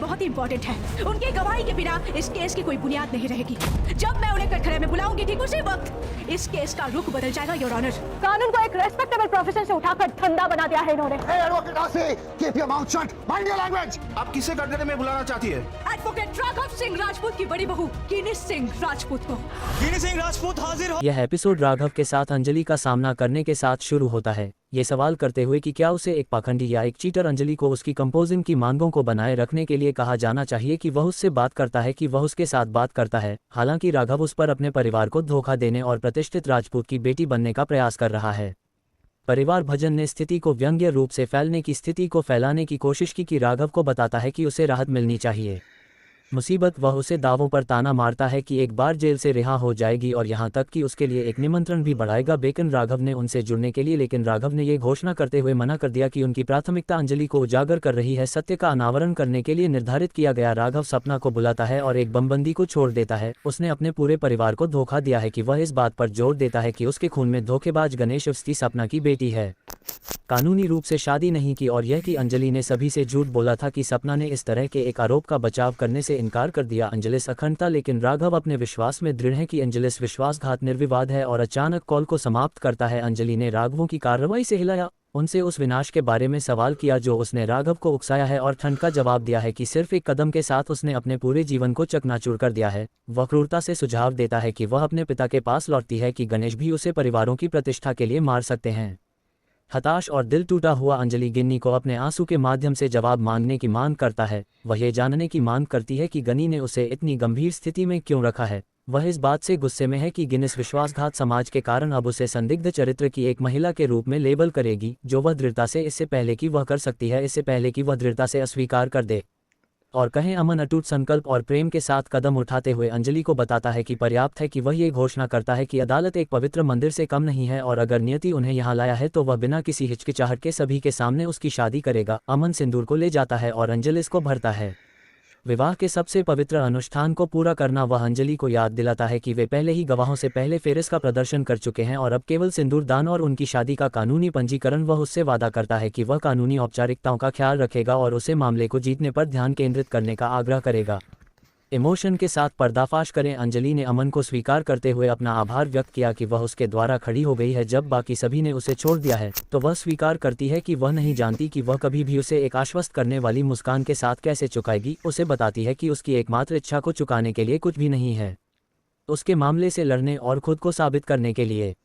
बहुत ही इंपॉर्टेंट है। उनकी गवाही के बिना इस केस की कोई बुनियाद नहीं रहेगी। जब मैं उन्हें कटघरे में बुलाऊंगी ठीक उसी वक्त इस केस का रुख बदल जाएगा योर ऑनर। कानून को एक रेस्पेक्टेबल प्रोफेशन से उठाकर धंधा बना दिया है इन्होंने। Hey, Advocate Asi, keep your mouth shut. Mind your language. आप किसे कटघरे में बुलाना चाहती है? एडवोकेट राघव सिंह राजपूत की बड़ी बहू कीनी सिंह राजपूत को। कीनी सिंह राजपूत हाजिर हो। यह एपिसोड राघव के साथ अंजलि का सामना करने के साथ शुरू होता है, ये सवाल करते हुए कि क्या उसे एक पाखंडी या एक चीटर अंजलि को उसकी कंपोजिंग की मांगों को बनाए रखने के लिए कहा जाना चाहिए कि वह उससे बात करता है कि वह उसके साथ बात करता है। हालांकि राघव उस पर अपने परिवार को धोखा देने और प्रतिष्ठित राजपूत की बेटी बनने का प्रयास कर रहा है। परिवार भजन ने स्थिति को व्यंग्य रूप से फैलने की स्थिति को फैलाने की कोशिश की कि राघव को बताता है कि उसे राहत मिलनी चाहिए। मुसीबत वह उसे दावों पर ताना मारता है कि एक बार जेल से रिहा हो जाएगी और यहाँ तक कि उसके लिए एक निमंत्रण भी बढ़ाएगा बेकन राघव ने उनसे जुड़ने के लिए, लेकिन राघव ने ये घोषणा करते हुए मना कर दिया कि उनकी प्राथमिकता अंजलि को उजागर कर रही है। सत्य का अनावरण करने के लिए निर्धारित किया गया राघव सपना को बुलाता है और एक बमबंदी को छोड़ देता है। उसने अपने पूरे परिवार को धोखा दिया है कि वह इस बात पर जोर देता है कि उसके खून में धोखेबाज गणेश उसकी सपना की बेटी है, कानूनी रूप से शादी नहीं की, और यह कि अंजलि ने सभी से झूठ बोला था कि सपना ने इस तरह के एक आरोप का बचाव करने से इनकार कर दिया। अंजलिस अखंडता, लेकिन राघव अपने विश्वास में दृढ़ है कि अंजलिस विश्वासघात निर्विवाद है और अचानक कॉल को समाप्त करता है। अंजलि ने राघवों की कार्रवाई से हिलाया, उनसे उस विनाश के बारे में सवाल किया जो उसने राघव को उकसाया है और ठंड का जवाब दिया है कि सिर्फ एक कदम के साथ उसने अपने पूरे जीवन को चकनाचूर कर दिया है। वह क्रूरता से सुझाव देता है कि वह अपने पिता के पास लौटती है कि गणेश भी उसे परिवारों की प्रतिष्ठा के लिए मार सकते हैं। हताश और दिल टूटा हुआ अंजलि गिन्नी को अपने आंसू के माध्यम से जवाब मांगने की मांग करता है। वह ये जानने की मांग करती है कि गनी ने उसे इतनी गंभीर स्थिति में क्यों रखा है। वह इस बात से गुस्से में है कि गिनिस विश्वासघात समाज के कारण अब उसे संदिग्ध चरित्र की एक महिला के रूप में लेबल करेगी, जो वह दृढ़ता से इससे पहले कि वह कर सकती है, इससे पहले कि वह दृढ़ता से अस्वीकार कर दे और कहें। अमन अटूट संकल्प और प्रेम के साथ कदम उठाते हुए अंजलि को बताता है कि पर्याप्त है कि वह ये घोषणा करता है कि अदालत एक पवित्र मंदिर से कम नहीं है और अगर नियति उन्हें यहाँ लाया है तो वह बिना किसी हिचकिचाहट के सभी के सामने उसकी शादी करेगा। अमन सिंदूर को ले जाता है और अंजलि इसको भरता है। विवाह के सबसे पवित्र अनुष्ठान को पूरा करना वह अंजलि को याद दिलाता है कि वे पहले ही गवाहों से पहले फेरिस का प्रदर्शन कर चुके हैं और अब केवल सिंदूर दान और उनकी शादी का कानूनी पंजीकरण। वह उससे वादा करता है कि वह कानूनी औपचारिकताओं का ख्याल रखेगा और उसे मामले को जीतने पर ध्यान केंद्रित करने का आग्रह करेगा। इमोशन के साथ पर्दाफाश करें। अंजलि ने अमन को स्वीकार करते हुए अपना आभार व्यक्त किया कि वह उसके द्वारा खड़ी हो गई है। जब बाकी सभी ने उसे छोड़ दिया है तो वह स्वीकार करती है कि वह नहीं जानती कि वह कभी भी उसे एक आश्वस्त करने वाली मुस्कान के साथ कैसे चुकाएगी। उसे बताती है कि उसकी एकमात्र इच्छा को चुकाने के लिए कुछ भी नहीं है, उसके मामले से लड़ने और खुद को साबित करने के लिए।